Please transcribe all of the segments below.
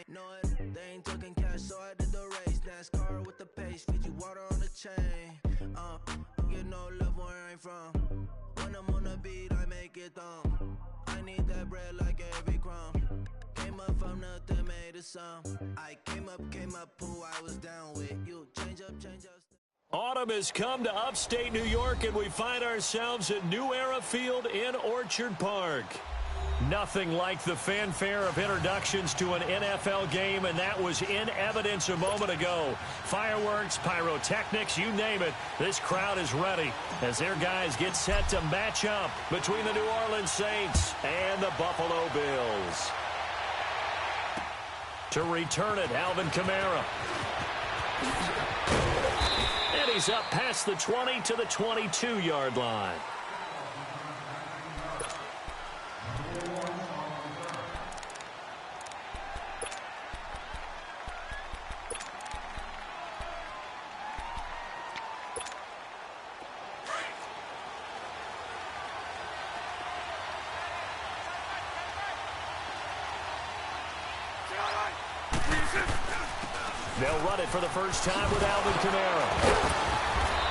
Know it, they ain't talking cash, so I did the race. NASCAR with the pace, feed you water on the chain. Get no love where I ain't from. When I'm on the beat, I make it thumb. I need that bread like every crumb. Came up from nothing, made a sum. I came up, who I was down with. You change up. Autumn has come to upstate New York, and we find ourselves at New Era Field in Orchard Park. Nothing like the fanfare of introductions to an NFL game, and that was in evidence a moment ago. Fireworks, pyrotechnics, you name it. This crowd is ready as their guys get set to match up between the New Orleans Saints and the Buffalo Bills. To return it, Alvin Kamara. And he's up past the 20 to the 22-yard line. They'll run it for the first time with Alvin Kamara.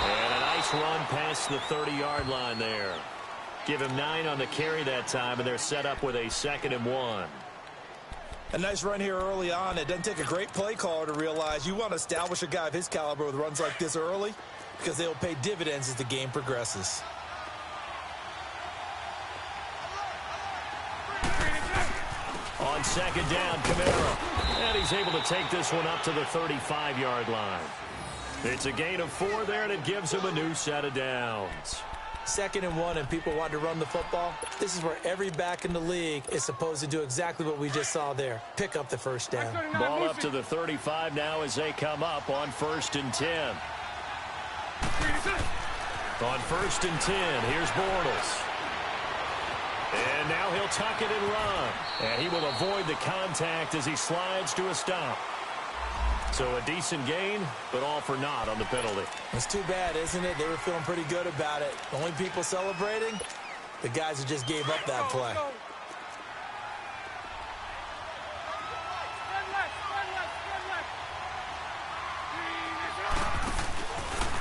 And a nice run past the 30-yard line there. Give him 9 on the carry that time, and they're set up with a 2nd and 1. A nice run here early on. It doesn't take a great play caller to realize you want to establish a guy of his caliber with runs like this early because they'll pay dividends as the game progresses. On 2nd down, Kamara. And he's able to take this one up to the 35-yard line. It's a gain of 4 there, and it gives him a new set of downs. 2nd and 1, and people want to run the football. This is where every back in the league is supposed to do exactly what we just saw there. Pick up the first down. Ball up to the 35 now as they come up on 1st and 10. On 1st and 10, here's Bortles. And now he'll tuck it and run. And he will avoid the contact as he slides to a stop. So a decent gain, but all for naught on the penalty. It's too bad, isn't it? They were feeling pretty good about it. The only people celebrating, the guys who just gave up that play.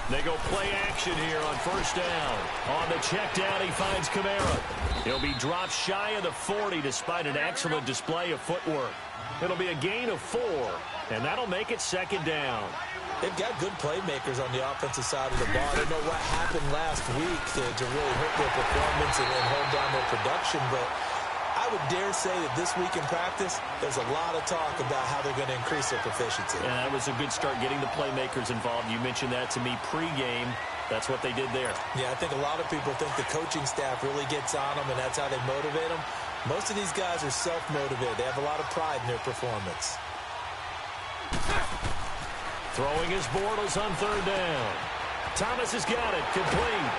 They go play action here on 1st down. On the check down, he finds Kamara. He'll be dropped shy of the 40 despite an excellent display of footwork. It'll be a gain of 4, and that'll make it 2nd down. They've got good playmakers on the offensive side of the ball. I don't know what happened last week to really hurt their performance and hold down their production, but I would dare say that this week in practice, there's a lot of talk about how they're going to increase their proficiency. And that was a good start getting the playmakers involved. You mentioned that to me pregame. That's what they did there. Yeah, I think a lot of people think the coaching staff really gets on them, and that's how they motivate them. Most of these guys are self-motivated. They have a lot of pride in their performance. Throwing his Bortles on 3rd down. Thomas has got it, complete.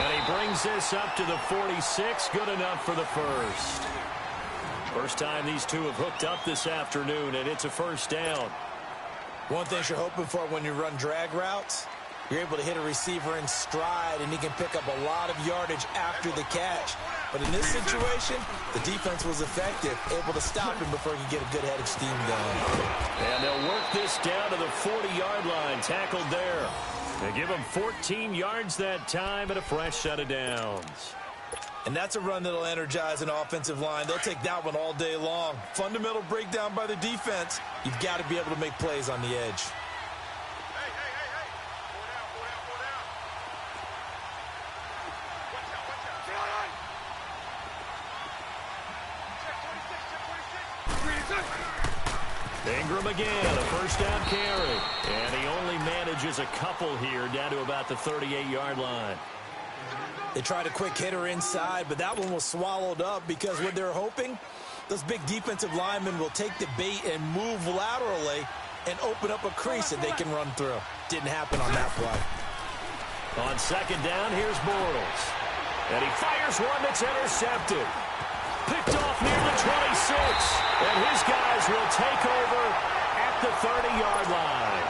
And he brings this up to the 46, good enough for the first. First time these two have hooked up this afternoon, and it's a 1st down. One thing you're hoping for when you run drag routes, you're able to hit a receiver in stride, and he can pick up a lot of yardage after the catch. But in this situation, the defense was effective, able to stop him before he could get a good head of steam going. And they'll work this down to the 40-yard line, tackled there. They give him 14 yards that time and a fresh set of downs. And that's a run that'll energize an offensive line. They'll take that one all day long. Fundamental breakdown by the defense. You've got to be able to make plays on the edge. Ingram again, a 1st down carry. And he only manages a couple here down to about the 38-yard line. They tried a quick hitter inside, but that one was swallowed up because what they're hoping, those big defensive linemen will take the bait and move laterally and open up a crease that they can run through. Didn't happen on that play. On 2nd down, here's Bortles. And he fires one that's intercepted. Picked off near the 26. And his guys will take over at the 30-yard line.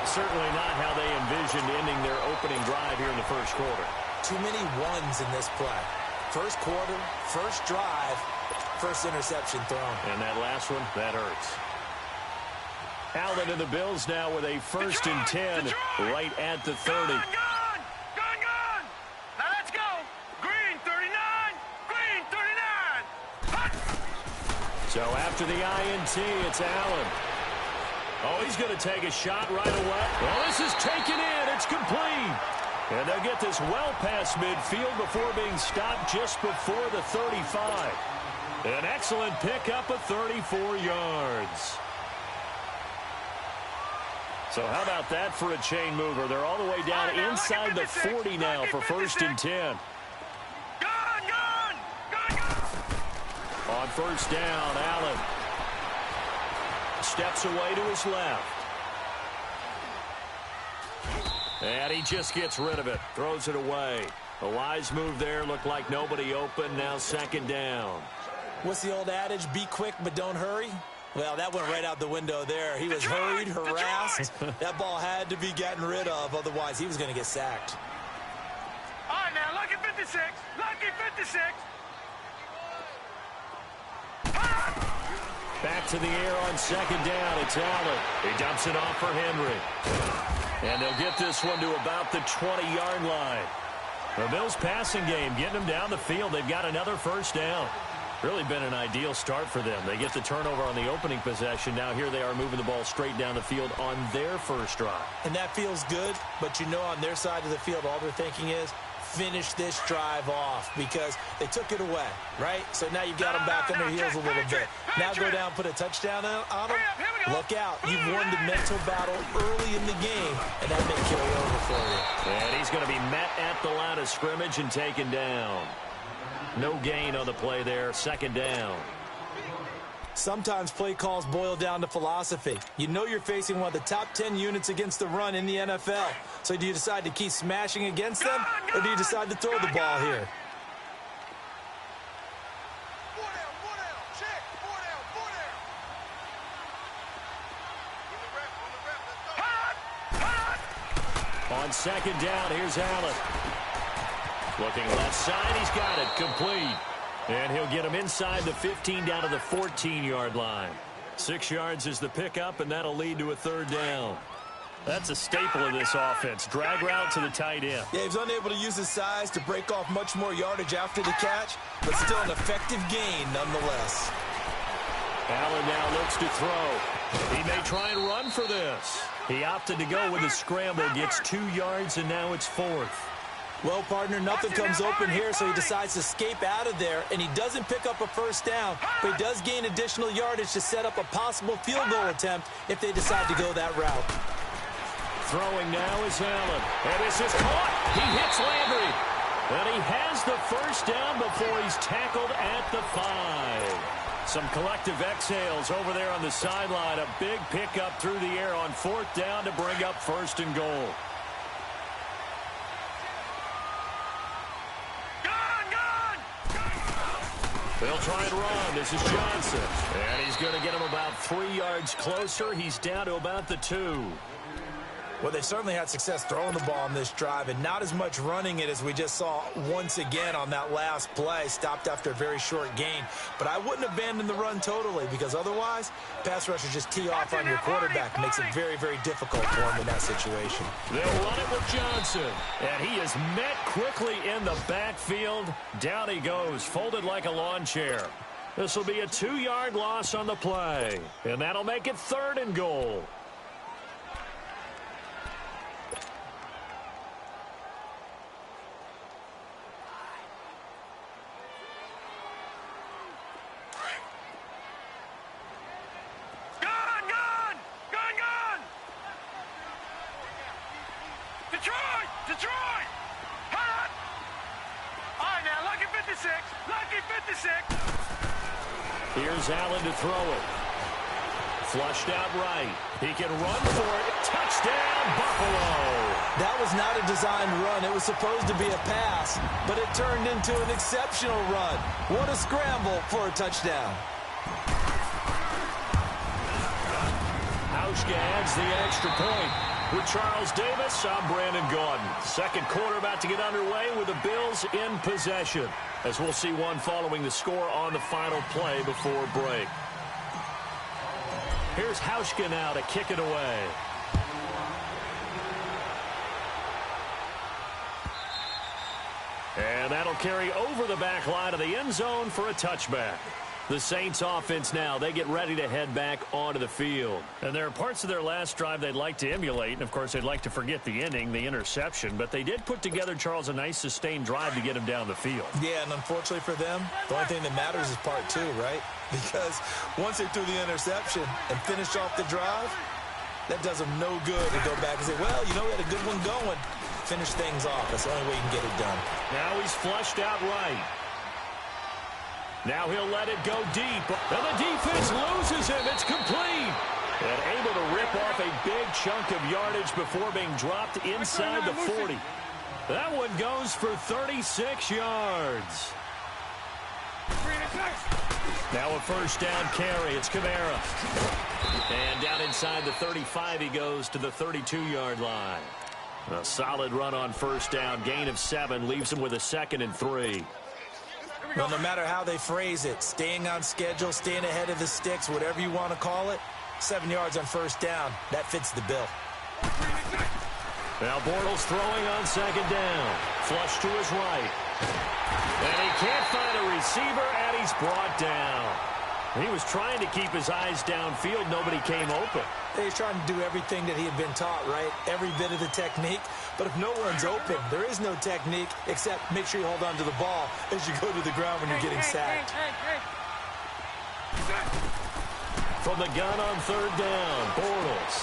Certainly not how they envisioned ending their opening drive here in the first quarter. Too many ones in this play. First quarter, first drive, first interception thrown. And that last one, that hurts. Allen and the Bills now with a 1st and 10 right at the 30. Gun! Now let's go. Green 39. Green 39. Hut. So after the INT, it's Allen. Oh, he's going to take a shot right away. Well, this is taken in. It's complete. And they'll get this well past midfield before being stopped just before the 35. An excellent pickup of 34 yards. So how about that for a chain mover? They're all the way down inside the 40 now for 1st and 10. Gun! On 1st down, Allen steps away to his left. And he just gets rid of it. Throws it away. A wise move there. Looked like nobody open. Now 2nd down. What's the old adage? Be quick, but don't hurry. Well, that went right out the window there. He was hurried, harassed. That ball had to be gotten rid of. Otherwise, he was going to get sacked. All right, now, lucky 56. Lucky 56. Back to the air on 2nd down. It's Allen. He dumps it off for Henry. And they'll get this one to about the 20-yard line. The Bills' passing game getting them down the field. They've got another 1st down. Really been an ideal start for them. They get the turnover on the opening possession. Now here they are moving the ball straight down the field on their 1st drive. And that feels good, but you know on their side of the field, all they're thinking is finish this drive off because they took it away, right? So now you've got them back on their heels a little bit. Now go down, put a touchdown on them. Look out. You've won the mental battle early in the game, and that may carry over for you. And he's going to be met at the line of scrimmage and taken down. No gain on the play there. 2nd down. Sometimes play calls boil down to philosophy. You know you're facing one of the top 10 units against the run in the NFL. So do you decide to keep smashing against them, or do you decide to throw the ball here? On 2nd down, here's Allen. Looking left side, he's got it, complete. And he'll get him inside the 15 down to the 14-yard line. 6 yards is the pickup, and that'll lead to a 3rd down. That's a staple of this offense. Drag route to the tight end. Yeah, he was unable to use his size to break off much more yardage after the catch, but still an effective gain nonetheless. Allen now looks to throw. He may try and run for this. He opted to go with a scramble, gets 2 yards, and now it's 4th. Well, partner, nothing comes open here, so he decides to escape out of there, and he doesn't pick up a 1st down, but he does gain additional yardage to set up a possible field goal attempt if they decide to go that route. Throwing now is Allen, and this is caught. He hits Landry, and he has the 1st down before he's tackled at the 5. Some collective exhales over there on the sideline. A big pickup through the air on 4th down to bring up 1st and goal. They'll try and run. This is Johnson. And he's going to get him about 3 yards closer. He's down to about the 2. Well, they certainly had success throwing the ball on this drive, and not as much running it as we just saw once again on that last play. Stopped after a very short gain. But I wouldn't abandon the run totally, because otherwise, pass rushers just tee off on your quarterback. Makes it very, very difficult for him in that situation. They'll run it with Johnson. And he is met quickly in the backfield. Down he goes, folded like a lawn chair. This will be a 2-yard loss on the play. And that'll make it 3rd and goal. Detroit! Hot! All right, now, lucky 56. Lucky 56. Here's Allen to throw it. Flushed out right. He can run for it. Touchdown, Buffalo! That was not a designed run. It was supposed to be a pass, but it turned into an exceptional run. What a scramble for a touchdown. Hauschka adds the extra point. With Charles Davis, I'm Brandon Gordon. Second quarter about to get underway with the Bills in possession, as we'll see one following the score on the final play before break. Here's Hauschka now to kick it away. And that'll carry over the back line of the end zone for a touchback. The Saints offense now, they get ready to head back onto the field. And there are parts of their last drive they'd like to emulate. And, of course, they'd like to forget the ending, the interception. But they did put together, Charles, a nice sustained drive to get him down the field. Yeah, and unfortunately for them, the only thing that matters is part two, right? Because once they threw the interception and finished off the drive, that does them no good to go back and say, well, you know, we had a good one going. Finish things off. That's the only way you can get it done. Now he's flushed out right. Now he'll let it go deep. And the defense loses him. It's complete. And able to rip off a big chunk of yardage before being dropped inside the 40. That one goes for 36 yards. Now a first down carry. It's Kamara. And down inside the 35, he goes to the 32-yard line. A solid run on first down. Gain of 7 leaves him with a 2nd and 3. Well, no matter how they phrase it, staying on schedule, staying ahead of the sticks, whatever you want to call it, 7 yards on first down, that fits the bill. Now Bortles throwing on second down. Flush to his right. And he can't find a receiver, and he's brought down. He was trying to keep his eyes downfield. Nobody came open. He's trying to do everything that he had been taught, right? Every bit of the technique. But if no one's open, there is no technique except make sure you hold on to the ball as you go to the ground when you're getting sacked. From the gun on third down, Bortles.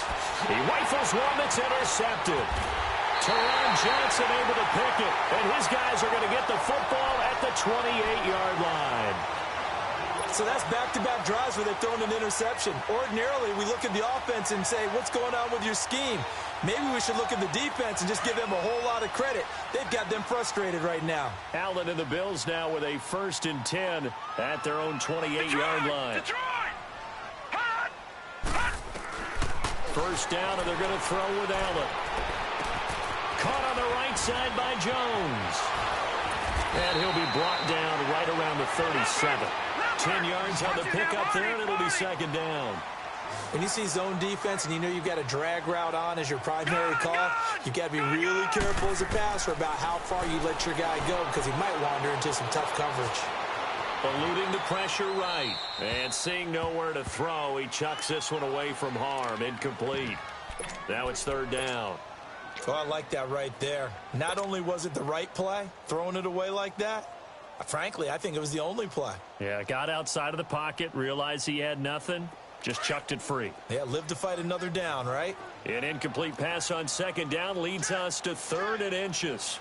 He rifles one that's intercepted. Teron Johnson able to pick it, and his guys are going to get the football at the 28-yard line. So that's back-to-back drives where they've thrown an interception. Ordinarily, we look at the offense and say, what's going on with your scheme? Maybe we should look at the defense and just give them a whole lot of credit. They've got them frustrated right now. Allen and the Bills now with a 1st and 10 at their own 28-yard line. First down, and they're going to throw with Allen. Caught on the right side by Jones. And he'll be brought down right around the 37. 10 yards on the pickup there, and it'll be second down. When you see zone defense and you know you've got a drag route on as your primary call, you've got to be really careful as a passer about how far you let your guy go because he might wander into some tough coverage. Eluding the pressure right. And seeing nowhere to throw, he chucks this one away from harm. Incomplete. Now it's third down. Oh, I like that right there. Not only was it the right play, throwing it away like that, frankly, I think it was the only play. Yeah, got outside of the pocket, realized he had nothing, just chucked it free. Yeah, live to fight another down, right? An incomplete pass on second down leads us to 3rd and inches.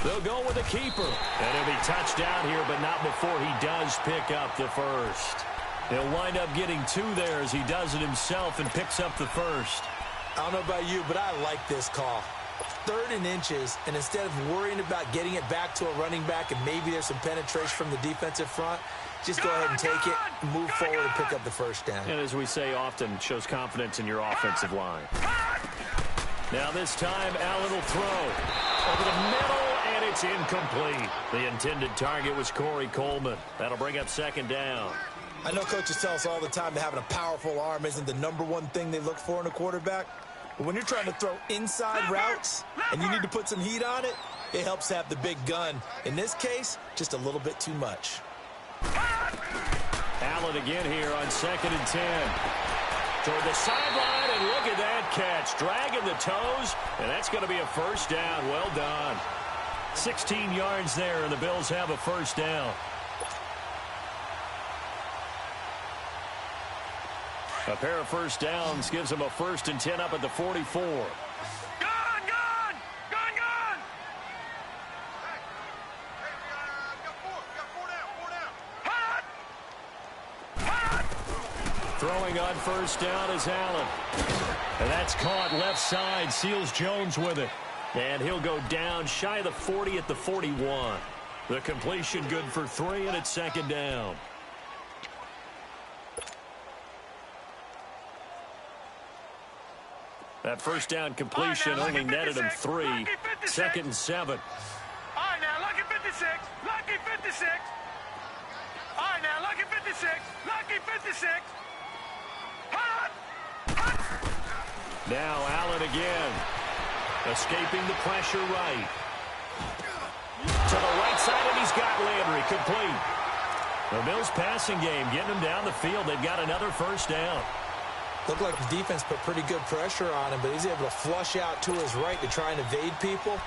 They'll go with the keeper. And he'll be touched down here, but not before he does pick up the first. He'll wind up getting 2 there as he does it himself and picks up the first. I don't know about you, but I like this call. 3rd and inches, and instead of worrying about getting it back to a running back and maybe there's some penetration from the defensive front, just go ahead and take it, move forward, and pick up the first down. And as we say often, shows confidence in your offensive line. Now this time, Allen will throw over the middle, and it's incomplete. The intended target was Corey Coleman. That'll bring up second down. I know coaches tell us all the time that having a powerful arm isn't the #1 thing they look for in a quarterback. But when you're trying to throw inside routes and you need to put some heat on it, it helps have the big gun. In this case, just a little bit too much. Allen again here on 2nd and 10. Toward the sideline, and look at that catch. Dragging the toes, and that's going to be a first down. Well done. 16 yards there, and the Bills have a first down. A pair of first downs gives them a 1st and 10 up at the 44. Gun! Throwing on first down is Allen. And that's caught left side. Seals Jones with it. And he'll go down shy of the 40 at the 41. The completion good for 3, and it's second down. That first down completion only netted him 3. Second and 7. All right, now, lucky 56. Lucky 56. All right, now, lucky 56. Lucky 56. Hot! Now Allen again. Escaping the pressure right. To the right side, and he's got Landry complete. The Bills passing game getting him down the field. They've got another first down. Looked like the defense put pretty good pressure on him, but he's able to flush out to his right to try and evade people.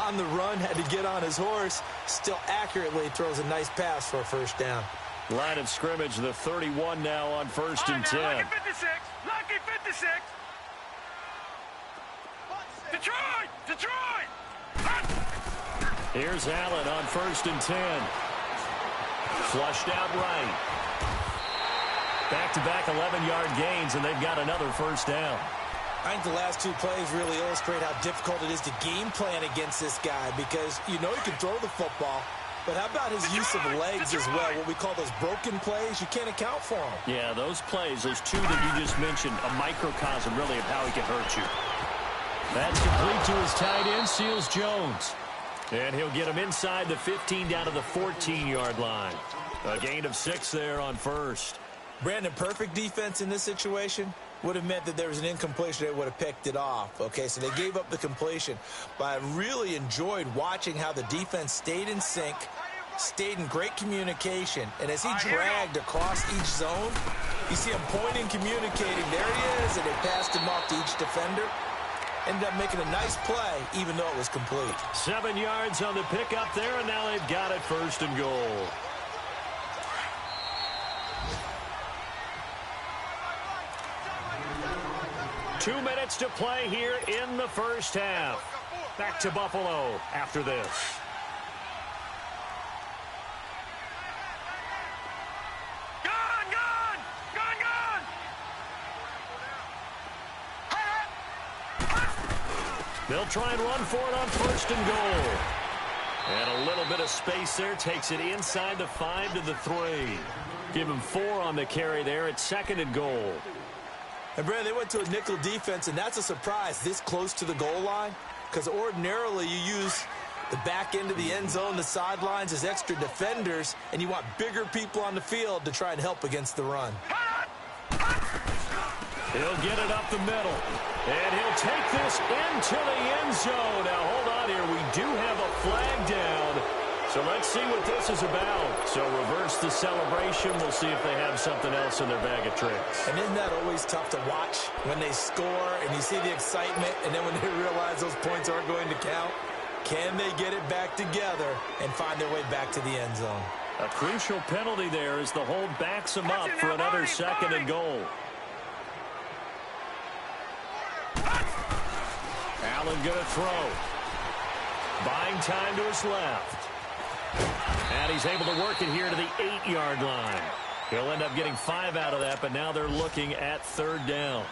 On the run, had to get on his horse. Still accurately throws a nice pass for a first down. Line of scrimmage, the 31 now on first and 10. Lucky 56. Lucky 56. Detroit! Detroit! Here's Allen on first and 10. Flushed out right. Back-to-back 11-yard gains, and they've got another first down. I think the last 2 plays really illustrate how difficult it is to game plan against this guy because you know he can throw the football, but how about his use of legs as well? What we call those broken plays, you can't account for them. Yeah, those plays, those 2 that you just mentioned, a microcosm really of how he can hurt you. That's complete to his tight end, Seals Jones. And he'll get him inside the 15 down to the 14-yard line. A gain of 6 there on first. Brandon, perfect defense in this situation would have meant that there was an incompletion. They would have picked it off. Okay, so they gave up the completion. But I really enjoyed watching how the defense stayed in sync, stayed in great communication. And as he dragged across each zone, you see him pointing, communicating. There he is, and they passed him off to each defender. Ended up making a nice play, even though it was complete. 7 yards on the pickup there, and now they've got it first and goal. Two minutes to play here in the first half. Back to Buffalo after this. They'll try and run for it on first and goal. And a little bit of space there takes it inside the 5 to the 3. Give him 4 on the carry there at second and goal. And, Brad, they went to a nickel defense, and that's a surprise this close to the goal line because ordinarily you use the back end of the end zone, the sidelines as extra defenders, and you want bigger people on the field to try and help against the run. He'll get it up the middle, and he'll take this into the end zone. Now, hold on here. We do have a flag down, so let's see what this is about. So reverse the celebration. We'll see if they have something else in their bag of tricks. And isn't that always tough to watch when they score and you see the excitement, and then when they realize those points aren't going to count? Can they get it back together and find their way back to the end zone? A crucial penalty there as the hold backs him up for another second and goal. Allen going to throw. Buying time to his left. And he's able to work it here to the 8-yard line. He'll end up getting 5 out of that, but now they're looking at third down.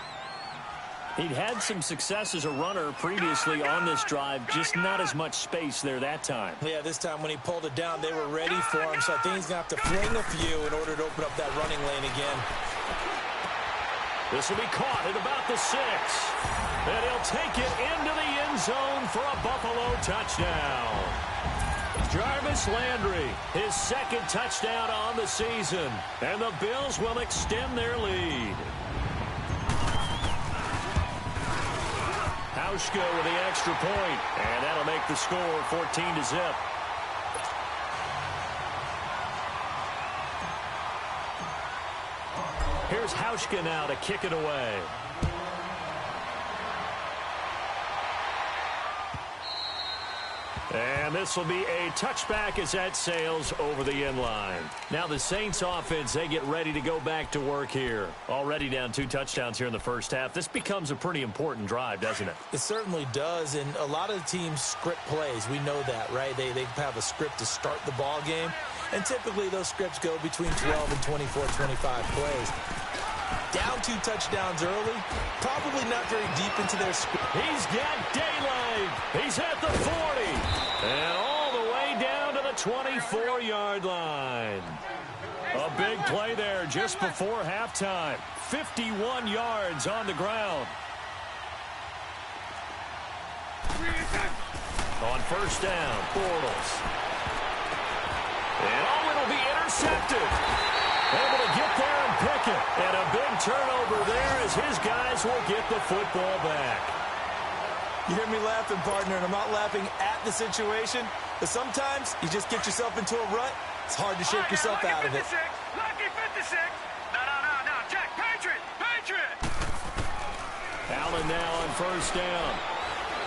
He'd had some success as a runner previously on this drive, just not as much space there that time. Yeah, this time when he pulled it down, they were ready for him, so I think he's going to have to fling a few in order to open up that running lane again. This will be caught at about the 6. And he'll take it into the end zone for a Buffalo touchdown. Jarvis Landry, his second touchdown on the season. And the Bills will extend their lead. Hauschka with the extra point, and that'll make the score 14-0. Here's Hauschka now to kick it away. And this will be a touchback as that sails over the end line. Now the Saints offense, they get ready to go back to work here. Already down 2 touchdowns here in the first half. This becomes a pretty important drive, doesn't it? It certainly does, and a lot of teams script plays. We know that, right? They have a script to start the ball game, and typically those scripts go between 12 and 24, 25 plays. Down 2 touchdowns early, probably not very deep into their script. He's got daylight. He's at the 40. And all the way down to the 24-yard line. A big play there just before halftime. 51 yards on the ground. On first down, Bortles. And it'll be intercepted. Able to get there and pick it. And a big turnover there as his guys will get the football back. You hear me laughing, partner, and I'm not laughing at the situation, but sometimes you just get yourself into a rut. It's hard to shake yourself out of it. Lucky 56. No, Jack, Patriot. Allen now on first down.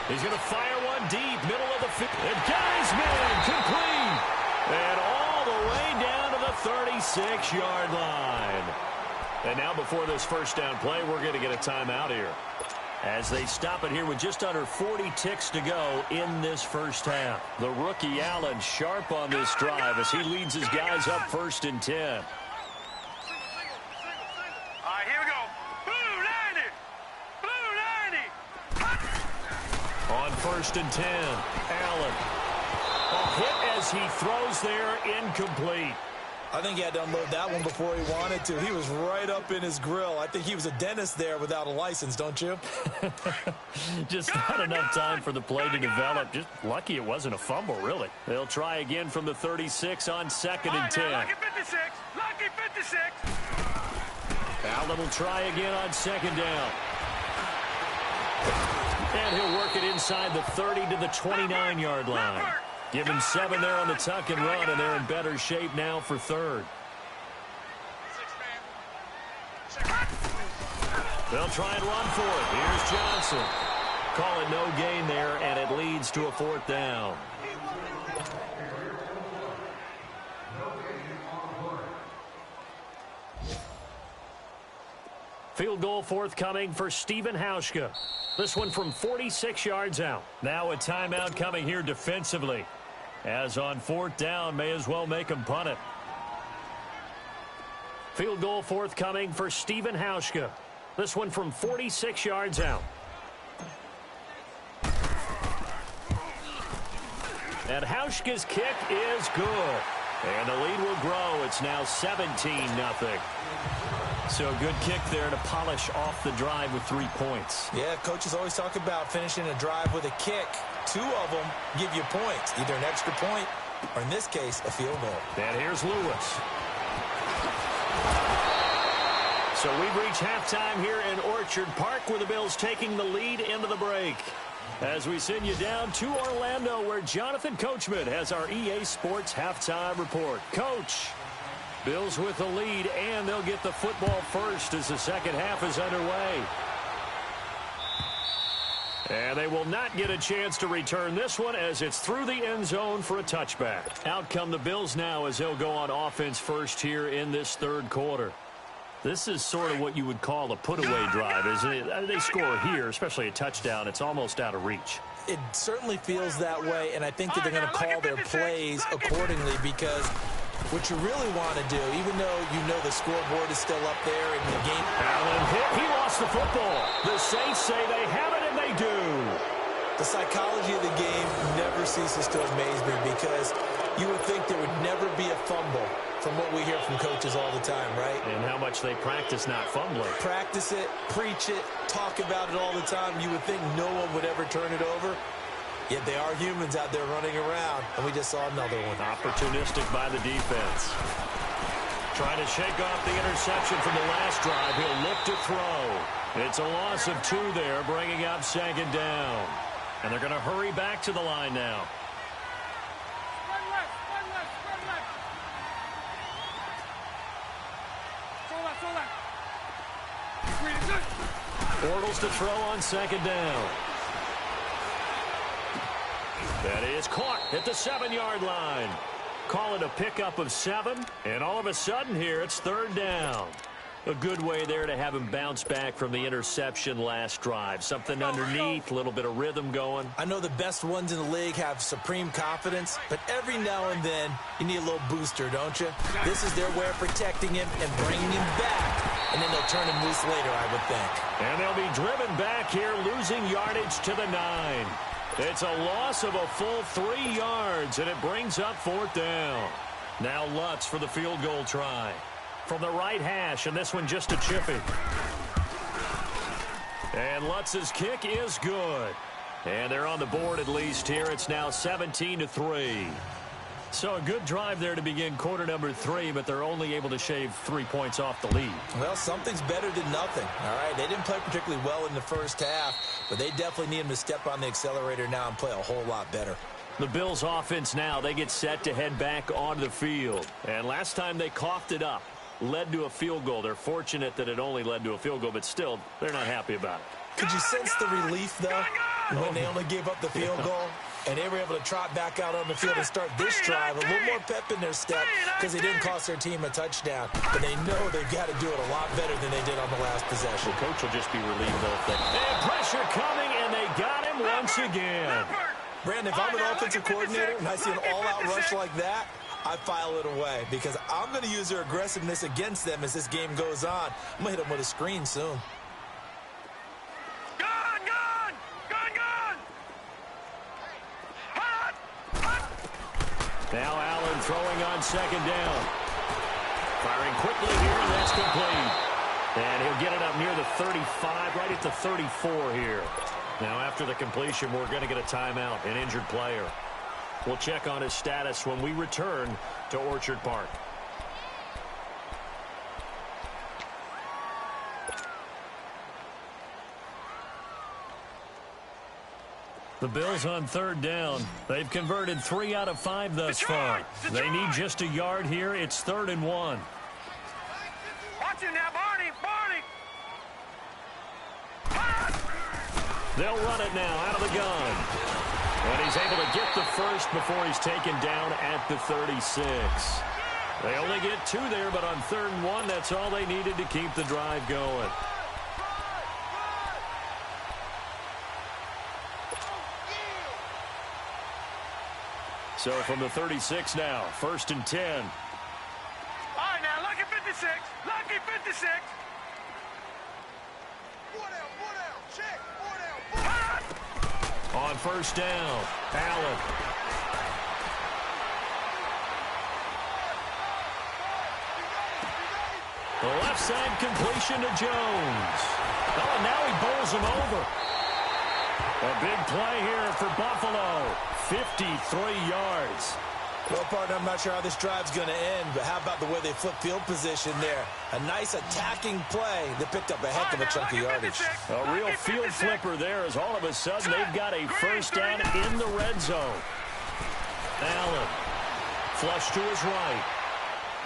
He's going to fire one deep, middle of the field. And Geisman complete. And all the way down to the 36-yard line. And now before this first down play, we're going to get a timeout here, as they stop it here with just under 40 ticks to go in this first half. The rookie Allen sharp on this drive as he leads his guys up 1st and 10. All right, here we go. Blue 90. On 1st and 10, Allen. A hit as he throws there, incomplete. I think he had to unload that one before he wanted to. He was right up in his grill. I think he was a dentist there without a license, don't you? Just not enough time for the play to develop. Just lucky it wasn't a fumble, really. They'll try again from the 36 on 2nd and 10. Lucky 56. Allen will try again on 2nd down. And he'll work it inside the 30 to the 29-yard line. Give him 7 there on the tuck and run, and they're in better shape now for 3rd. They'll try and run for it. Here's Johnson. Call it no gain there, and it leads to a 4th down. Field goal forthcoming for Stephen Hauschka. This one from 46 yards out. Now a timeout coming here defensively, as on 4th down, may as well make him punt it. Field goal forthcoming for Stephen Hauschka. This one from 46 yards out. And Hauschka's kick is good. And the lead will grow. It's now 17-0. So a good kick there to polish off the drive with 3 points. Yeah, coaches always talk about finishing a drive with a kick. 2 of them give you points, either an extra point or, in this case, a field goal. And here's Lewis. So we've reached halftime here in Orchard Park, where the Bills taking the lead into the break. As we send you down to Orlando, where Jonathan Coachman has our EA Sports halftime report. Coach, Bills with the lead, and they'll get the football first as the second half is underway. And they will not get a chance to return this one, as it's through the end zone for a touchback. Out come the Bills now as they'll go on offense first here in this 3rd quarter. This is sort of what you would call a put-away drive, isn't it? They score here, especially a touchdown. It's almost out of reach. It certainly feels that way, and I think that they're going to call their plays accordingly, because what you really want to do, even though you know the scoreboard is still up there in the game. Allen hit. He lost the football. The Saints say they have it, and they do. The psychology of the game never ceases to amaze me, because you would think there would never be a fumble from what we hear from coaches all the time, right? And how much they practice not fumbling. Practice it, preach it, talk about it all the time. You would think no one would ever turn it over. Yet they are humans out there running around, and we just saw another one. Opportunistic by the defense. Trying to shake off the interception from the last drive. He'll look to throw. It's a loss of 2 there, bringing up 2nd down. And they're going to hurry back to the line now. Bortles to throw on 2nd down. That is caught at the 7-yard line. Call it a pickup of 7, and all of a sudden here it's 3rd down. A good way there to have him bounce back from the interception last drive. Something underneath, a little bit of rhythm going. I know the best ones in the league have supreme confidence, but every now and then you need a little booster, don't you? This is their way of protecting him and bringing him back, and then they'll turn him loose later, I would think. And they'll be driven back here, losing yardage to the 9. It's a loss of a full 3 yards, and it brings up 4th down. Now Lutz for the field goal try. From the right hash, and this one just a chippy. And Lutz's kick is good. And they're on the board at least here. It's now 17-3. So a good drive there to begin quarter number 3, but they're only able to shave 3 points off the lead. Well, something's better than nothing. All right, they didn't play particularly well in the first half, but they definitely need them to step on the accelerator now and play a whole lot better. The Bills offense now, they get set to head back onto the field. And last time they coughed it up, led to a field goal. They're fortunate that it only led to a field goal, but still, they're not happy about it. Could you sense the relief, though, when they only gave up the field goal? And they were able to trot back out on the field and start this drive. A little more pep in their step because they didn't cost their team a touchdown. But they know they've got to do it a lot better than they did on the last possession. The coach will just be relieved, though. And pressure coming, and they got him once again. Brandon, if I'm an offensive coordinator and I see an all-out rush like that, I file it away because I'm going to use their aggressiveness against them as this game goes on. I'm going to hit them with a screen soon. Now Allen throwing on 2nd down. Firing quickly here, and that's complete. And he'll get it up near the 35, right at the 34 here. Now after the completion, we're going to get a timeout, an injured player. We'll check on his status when we return to Orchard Park. The Bills on 3rd down. They've converted 3 out of 5 thus far. They need just a yard here. It's 3rd and 1. Watch him now, Barney. They'll run it now out of the gun. And he's able to get the first before he's taken down at the 36. They only get 2 there, but on 3rd and 1, that's all they needed to keep the drive going. So from the 36 now, 1st and 10. All right, now, lucky 56. Lucky 56. Check. On 1st down, Allen. The left side completion to Jones. Oh, and now he bowls him over. A big play here for Buffalo. 53 yards. Well, partner, I'm not sure how this drive's going to end, but how about the way they flip field position there? A nice attacking play that picked up a heck of a chunk of yardage. A real field flipper there as all of a sudden they've got a 1st down in the red zone. Allen, flush to his right.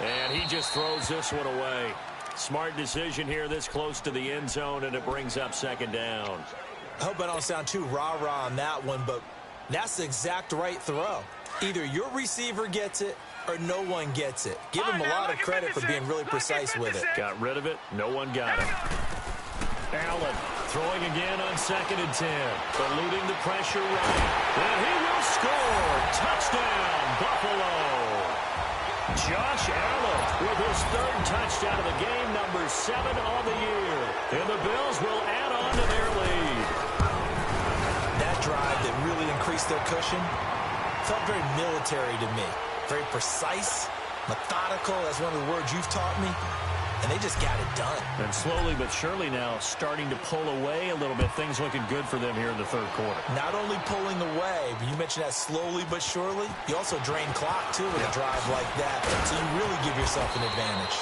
And he just throws this one away. Smart decision here this close to the end zone, and it brings up 2nd down. I hope I don't sound too rah-rah on that one, but that's the exact right throw. Either your receiver gets it or no one gets it. Give him a lot of credit for being really precise with it. Got rid of it. No one got it. Allen throwing again on 2nd and 10. Eluding the pressure right. And he will score. Touchdown, Buffalo. Josh Allen with his 3rd touchdown of the game, number 7 on the year. And the Bills will add on to their lead. That drive that really increased their cushion felt very military to me. Very precise, methodical, that's one of the words you've taught me. And they just got it done. And slowly but surely now starting to pull away a little bit. Things looking good for them here in the 3rd quarter. Not only pulling away, but you mentioned that slowly but surely. You also drain clock, too, with a drive like that. So you really give yourself an advantage.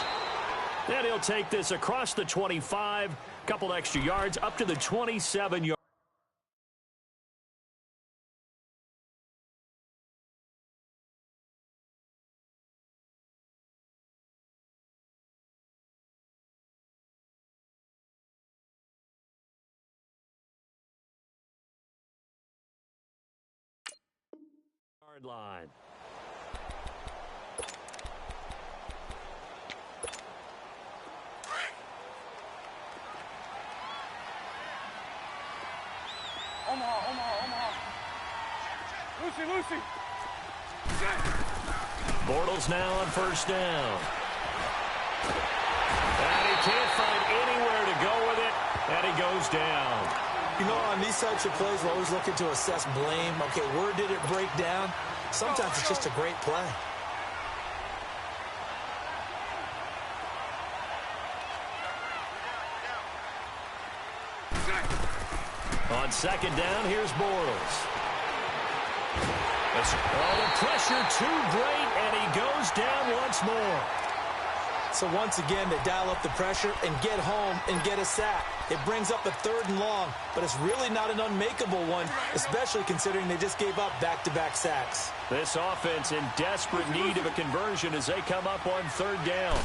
And he'll take this across the 25, couple extra yards, up to the 27-yard. Line. Omaha. Lucy. Bortles now on 1st down. And he can't find anywhere to go with it, and he goes down. You know, on these types of plays, we're always looking to assess blame. Okay, where did it break down? Sometimes it's just a great play. On second down, here's Bortles. The pressure too great, and he goes down once more. So once again, they dial up the pressure and get home and get a sack. It brings up a 3rd and long, but it's really not an unmakeable one, especially considering they just gave up back-to-back sacks. This offense in desperate need of a conversion as they come up on 3rd down.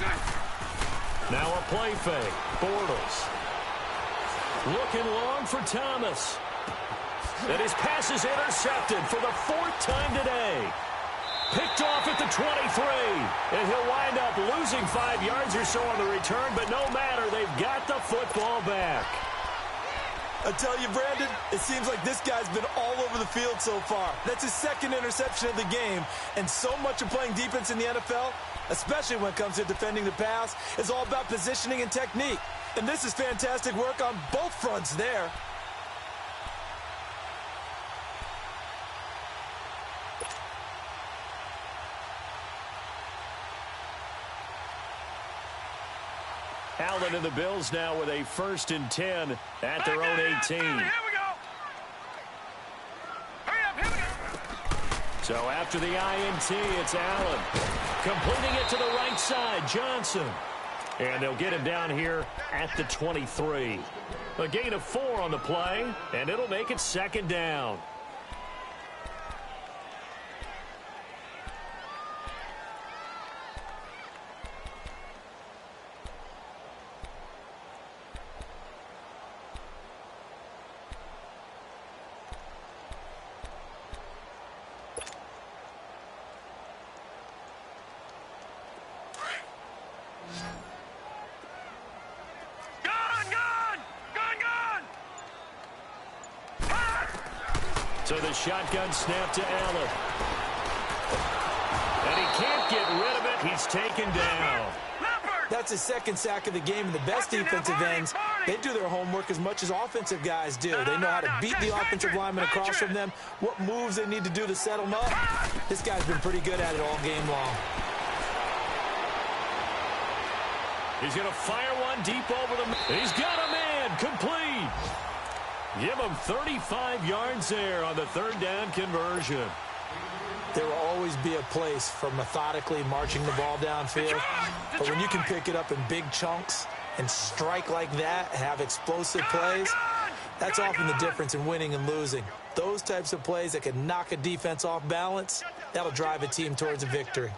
Now a play fake. Bortles. Looking long for Thomas. And his pass is intercepted for the 4th time today. Picked off at the 23. And he'll wind up losing 5 yards or so on the return, but no matter, they've got the football back. I tell you, Brandon, it seems like this guy's been all over the field so far. That's his 2nd interception of the game. And so much of playing defense in the NFL, especially when it comes to defending the pass, is all about positioning and technique. And this is fantastic work on both fronts there. Allen and the Bills now with a 1st and 10 at their own 18. Here we go. Hurry up, here we go. So after the INT, it's Allen. Completing it to the right side, Johnson. And they'll get him down here at the 23. A gain of 4 on the play, and it'll make it 2nd down. So the shotgun snap to Allen. And he can't get rid of it. He's taken down. That's his 2nd sack of the game, and the best defensive ends, they do their homework as much as offensive guys do. They know how to beat the offensive lineman across from them, what moves they need to do to set them up. This guy's been pretty good at it all game long. He's going to fire one deep over the... He's got a man. Complete. Give him 35 yards there on the 3rd down conversion. There will always be a place for methodically marching the ball downfield. But when you can pick it up in big chunks and strike like that, have explosive plays, that's often the difference in winning and losing. Those types of plays that can knock a defense off balance, that'll drive a team towards a victory.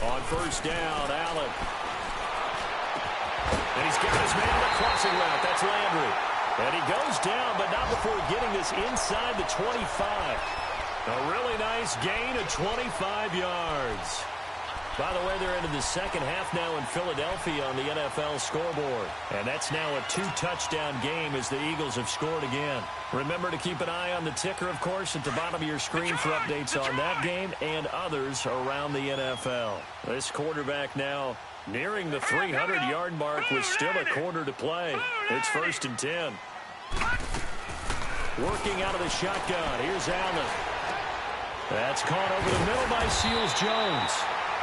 On 1st down, Allen. And he's got his man on the crossing route. That's Landry. And he goes down, but not before getting this inside the 25. A really nice gain of 25 yards. By the way, they're into the 2nd half now in Philadelphia on the NFL scoreboard. And that's now a 2-touchdown game as the Eagles have scored again. Remember to keep an eye on the ticker, of course, at the bottom of your screen for updates on that game and others around the NFL. This quarterback now nearing the 300-yard mark with still a quarter to play. It's 1st and 10. Working out of the shotgun. Here's Allen. That's caught over the middle by Seals-Jones.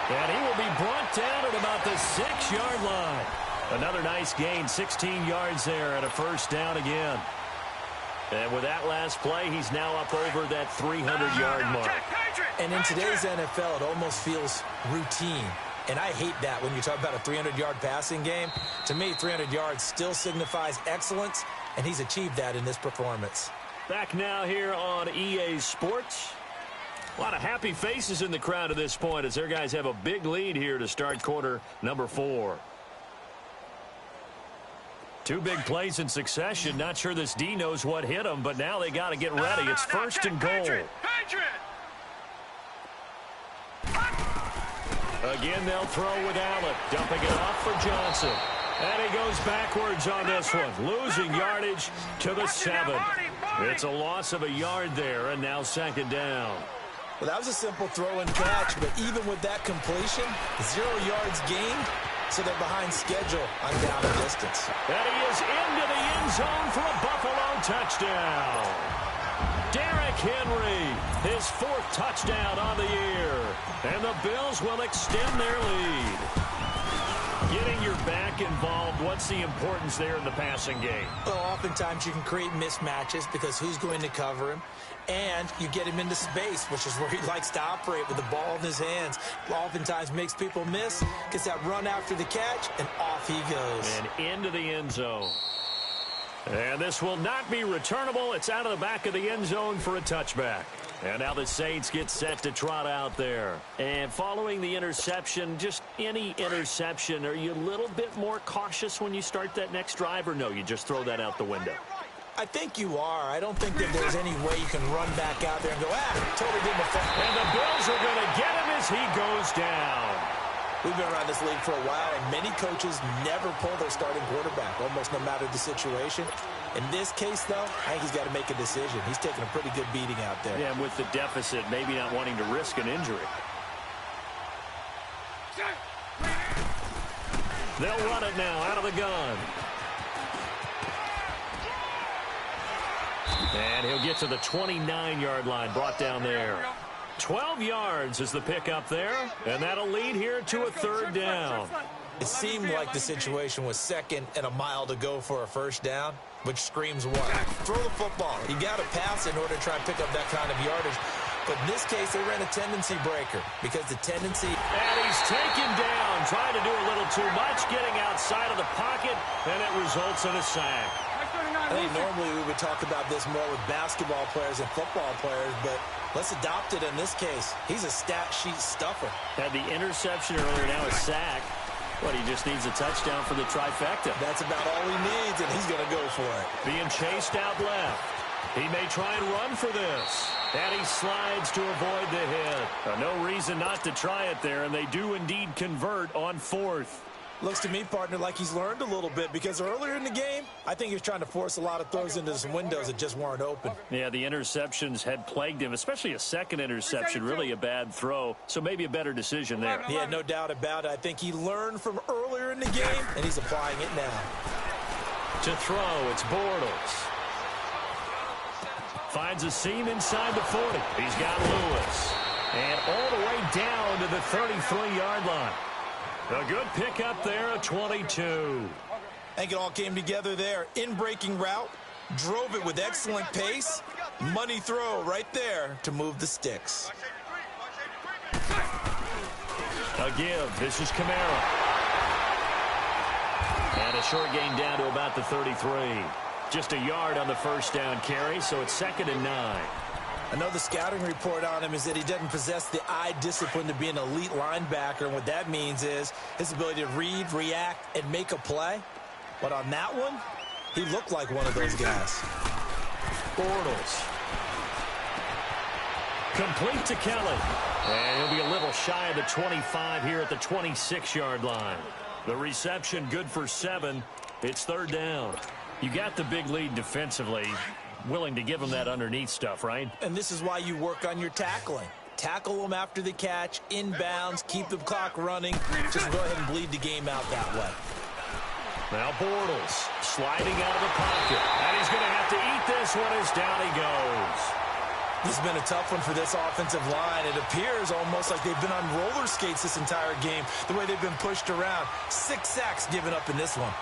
And he will be brought down at about the 6-yard line. Another nice gain, 16 yards there, and a 1st down again. And with that last play, he's now up over that 300-yard mark. And in today's NFL, it almost feels routine. And I hate that when you talk about a 300-yard passing game. To me, 300 yards still signifies excellence, and he's achieved that in this performance. Back now here on EA Sports. A lot of happy faces in the crowd at this point as their guys have a big lead here to start quarter number 4. 2 big plays in succession. Not sure this D knows what hit him, but now they got to get ready. It's 1st and goal. Again, they'll throw with Allen. Dumping it off for Johnson. And he goes backwards on this one. Losing yardage to the 7. It's a loss of a yard there, and now 2nd down. Well, that was a simple throw and catch, but even with that completion, 0 yards gained, so they're behind schedule on down and distance. And he is into the end zone for a Buffalo touchdown. Derrick Henry, his 4th touchdown on the year. And the Bills will extend their lead. Getting your back involved, what's the importance there in the passing game? Well, oftentimes you can create mismatches because who's going to cover him? And you get him into space, which is where he likes to operate with the ball in his hands. Oftentimes makes people miss, gets that run after the catch, and off he goes. And into the end zone. And this will not be returnable. It's out of the back of the end zone for a touchback. And now the Saints get set to trot out there. And following the interception, just any interception, are you a little bit more cautious when you start that next drive, or no, you just throw that out the window? I think you are. I don't think that there's any way you can run back out there and go, totally didn't affect me. And the Bills are going to get him as he goes down. We've been around this league for a while, and many coaches never pull their starting quarterback, almost no matter the situation. In this case, though, I think he's got to make a decision. He's taking a pretty good beating out there. Yeah, and with the deficit, maybe not wanting to risk an injury. They'll run it now out of the gun. And he'll get to the 29-yard line, brought down there. 12 yards is the pickup there, and that'll lead here to a 3rd down. It seemed like the situation was 2nd and a mile to go for a 1st down, which screams what? Throw the football. You got to pass in order to try and pick up that kind of yardage. But in this case, they ran a tendency breaker because the tendency... And he's taken down, trying to do a little too much, getting outside of the pocket, and it results in a sack. I think normally we would talk about this more with basketball players and football players, but let's adopt it in this case. He's a stat sheet stuffer. Had the interception earlier, now a sack. But he just needs a touchdown for the trifecta. That's about all he needs, and he's going to go for it. Being chased out left. He may try and run for this. And he slides to avoid the hit. No reason not to try it there, and they do indeed convert on 4th. Looks to me, partner, like he's learned a little bit because earlier in the game, I think he was trying to force a lot of throws into some windows that just weren't open. Yeah, the interceptions had plagued him, especially a 2nd interception, really a bad throw. So maybe a better decision there. Yeah, no doubt about it. I think he learned from earlier in the game, and he's applying it now. To throw, it's Bortles. Finds a seam inside the 40. He's got Lewis. And all the way down to the 33-yard line. A good pickup there at 22. I think it all came together there. In-breaking route, drove it with excellent pace. Money throw right there to move the sticks. A give. This is Kamara. And a short gain down to about the 33. Just a yard on the 1st down carry, so it's 2nd and 9. I know the scouting report on him is that he doesn't possess the eye discipline to be an elite linebacker, and what that means is his ability to read, react, and make a play. But on that one, he looked like one of those guys. Bortles. Complete to Kelly. And he'll be a little shy of the 25 here at the 26-yard line. The reception good for 7. It's 3rd down. You got the big lead defensively. Willing to give them that underneath stuff, right? And this is why you work on your tackling. Tackle them after the catch, inbounds, keep the clock running. Just go ahead and bleed the game out that way. Now Bortles sliding out of the pocket. And he's going to have to eat this one as down he goes. This has been a tough one for this offensive line. It appears almost like they've been on roller skates this entire game, the way they've been pushed around. 6 sacks given up in this one.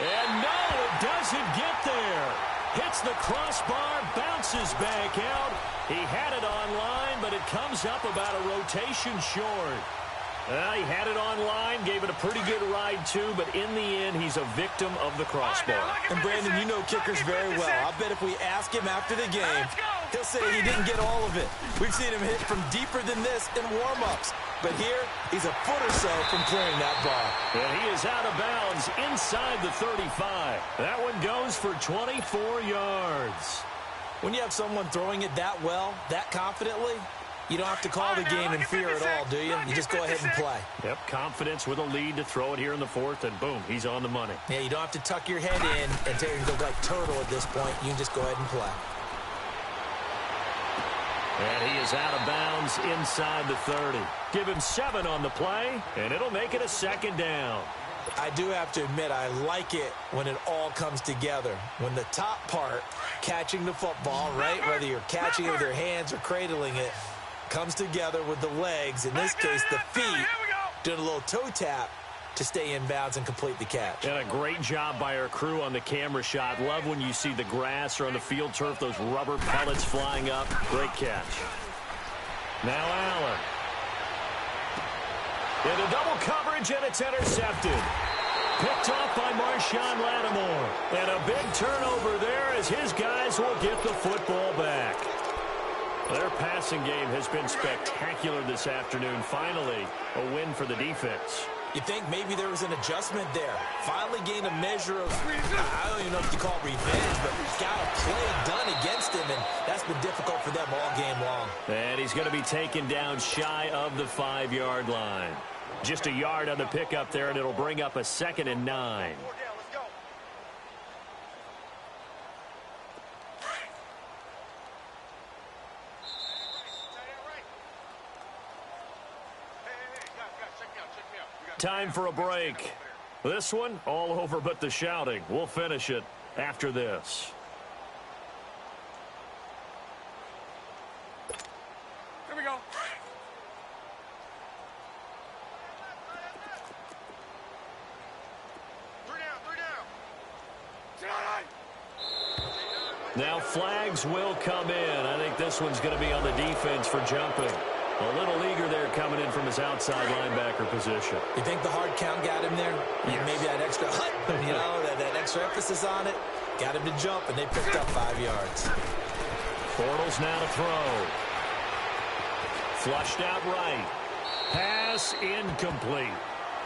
And no, it doesn't get there. Hits the crossbar, bounces back out. He had it online, but it comes up about a rotation short. He had it online, gave it a pretty good ride too, but in the end, he's a victim of the crossbar. And Brandon, you know kickers very well. I bet if we ask him after the game, he'll say he didn't get all of it. We've seen him hit from deeper than this in warm-ups. But here, he's a foot or so from clearing that ball. And he is out of bounds inside the 35. That one goes for 24 yards. When you have someone throwing it that well, that confidently, You don't have to call the game in fear at all, do you? You just go ahead and play. Yep, confidence with a lead to throw it here in the fourth, and boom, he's on the money. Yeah, you don't have to tuck your head in and take it like turtle at this point. You can just go ahead and play. And he is out of bounds inside the 30. Give him 7 on the play, and it'll make it a second down. I do have to admit, I like it when it all comes together. When the top part, catching the football, right, whether you're catching it with your hands or cradling it, comes together with the legs, in this case the feet, doing a little toe tap to stay in bounds and complete the catch. And a great job by our crew on the camera shot. Love when you see the grass or on the field turf, those rubber pellets flying up. Great catch. Now Allen. Into double coverage, and it's intercepted. Picked off by Marshawn Lattimore. And a big turnover there as his guys will get the football back. Their passing game has been spectacular this afternoon. Finally, a win for the defense. You think maybe there was an adjustment there. Finally gained a measure of, I don't even know if you call it revenge, but got a play done against him, and that's been difficult for them all game long. And he's going to be taken down shy of the 5-yard line. Just a yard on the pickup there, and it'll bring up a 2nd and 9. Time for a break. This one, all over but the shouting. We'll finish it after this. Here we go. Now flags will come in. I think this one's going to be on the defense for jumping. A little eager there coming in from his outside linebacker position. You think the hard count got him there? Yes. Maybe that extra that extra emphasis on it got him to jump, and they picked up 5 yards. Bortles now to throw. Flushed out right. Pass incomplete.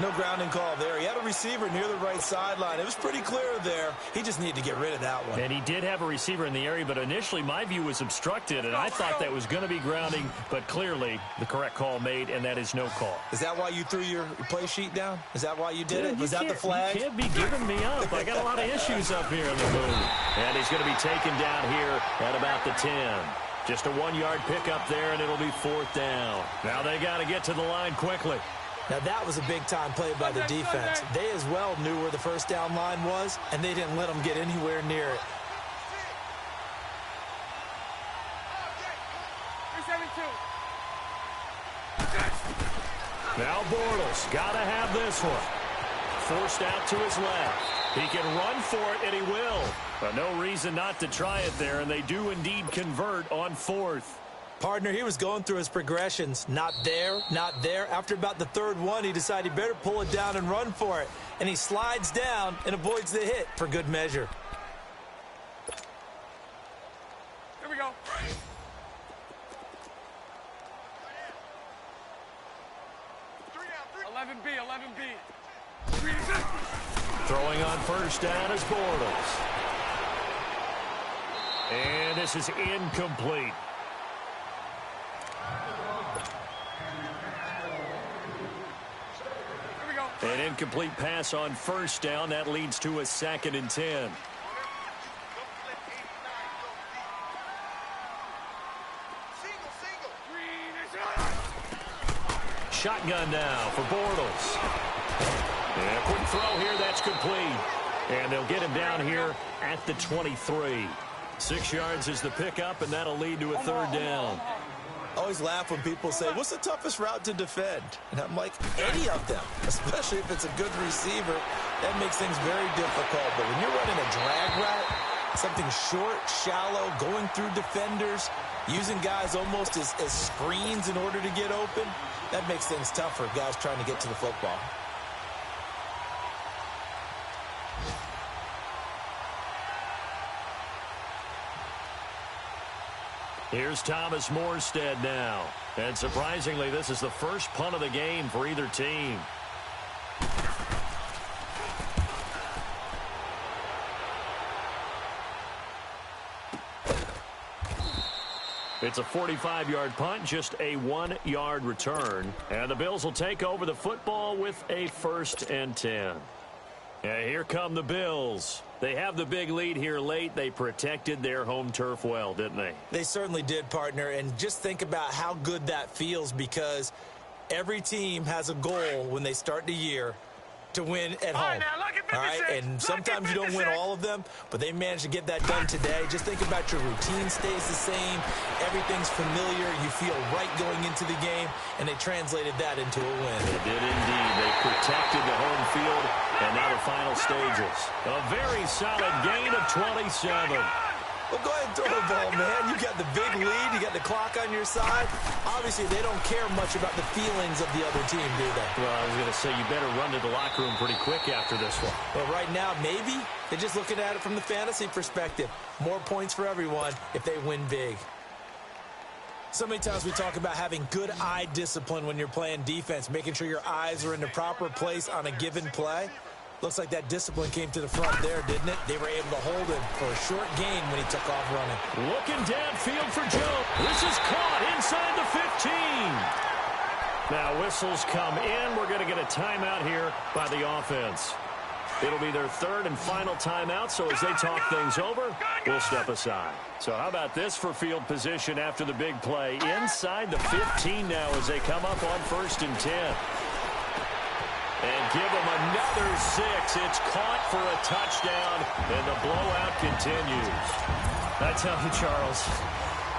No grounding call there. He had a receiver near the right sideline. It was pretty clear there. He just needed to get rid of that one. And he did have a receiver in the area, but initially my view was obstructed, and I thought that was going to be grounding, but clearly the correct call made, and that is no call. Is that why you threw your play sheet down? Is that why you did it? Was that the flag? You can't be giving me up. I got a lot of issues up here in the booth. And he's going to be taken down here at about the 10. Just a 1-yard pickup there, and it'll be 4th down. Now they got to get to the line quickly. Now, that was a big-time play by the defense. They as well knew where the first down line was, and they didn't let them get anywhere near it. Now Bortles got to have this one. Forced out to his left. He can run for it, and he will. But no reason not to try it there, and they do indeed convert on 4th. Partner, he was going through his progressions. Not there, not there. After about the 3rd one, he decided he better pull it down and run for it. And he slides down and avoids the hit for good measure. Here we go. Throwing on first down is Bortles. And this is incomplete. An incomplete pass on first down. That leads to a 2nd and 10. Shotgun now for Bortles. And a quick throw here. That's complete. And they'll get him down here at the 23. 6 yards is the pickup, and that'll lead to a 3rd down. I always laugh when people say, what's the toughest route to defend? And I'm like, any of them, especially if it's a good receiver. That makes things very difficult. But when you're running a drag route, something short, shallow, going through defenders, using guys almost as screens in order to get open, that makes things tough for guys trying to get to the football. Here's Thomas Morstead now. And surprisingly, this is the first punt of the game for either team. It's a 45-yard punt, just a 1-yard return. And the Bills will take over the football with a 1st and 10. And here come the Bills. They have the big lead here late. They protected their home turf well, didn't they? They certainly did, partner. And just think about how good that feels, because every team has a goal when they start the year to win at home. All right, and sometimes you don't win all of them, but they managed to get that done today. Just think about your routine stays the same. Everything's familiar. You feel right going into the game, and they translated that into a win. They did indeed. They protected the home field, and now the final stages. A very solid gain of 27. Well, go ahead and throw the ball, man. You got the big lead. You got the clock on your side. Obviously, they don't care much about the feelings of the other team, do they? Well, I was going to say, you better run to the locker room pretty quick after this one. Well, right now, maybe. They're just looking at it from the fantasy perspective. More points for everyone if they win big. So many times we talk about having good eye discipline when you're playing defense, making sure your eyes are in the proper place on a given play. Looks like that discipline came to the front there, didn't it? They were able to hold him for a short gain when he took off running. Looking downfield for Joe. This is caught inside the 15. Now whistles come in. We're going to get a timeout here by the offense. It'll be their 3rd and final timeout, so as they talk things over, we'll step aside. So how about this for field position after the big play? Inside the 15 now as they come up on 1st and 10. And give them another 6. It's caught for a touchdown, and the blowout continues. I tell you, Charles,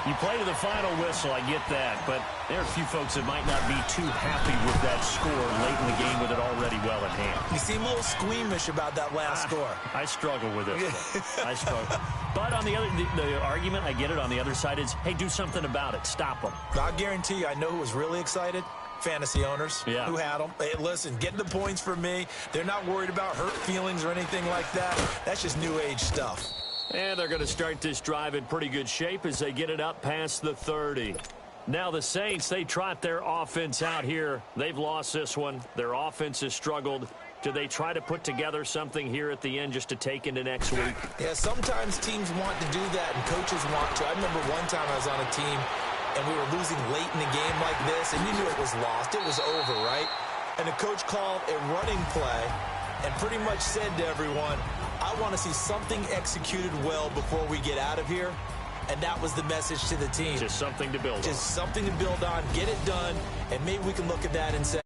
you play to the final whistle, I get that, but there are a few folks that might not be too happy with that score late in the game with it already well at hand. You seem a little squeamish about that last score. I struggle with it. I struggle. But on the other, the argument, I get it, on the other side is, hey, do something about it. Stop them. I guarantee you, I know who was really excited. Fantasy owners who had them. Hey, listen, getting the points for me. They're not worried about hurt feelings or anything like that. That's just new age stuff. And they're going to start this drive in pretty good shape as they get it up past the 30. Now the Saints, they trot their offense out here. They've lost this one. Their offense has struggled. Do they try to put together something here at the end just to take into next week? Yeah, sometimes teams want to do that and coaches want to. I remember one time I was on a team and we were losing late in the game like this, and you knew it was lost. It was over, right? And the coach called a running play and pretty much said to everyone, I want to see something executed well before we get out of here. And that was the message to the team. Just something to build on. Just something to build on, get it done, and maybe we can look at that and say,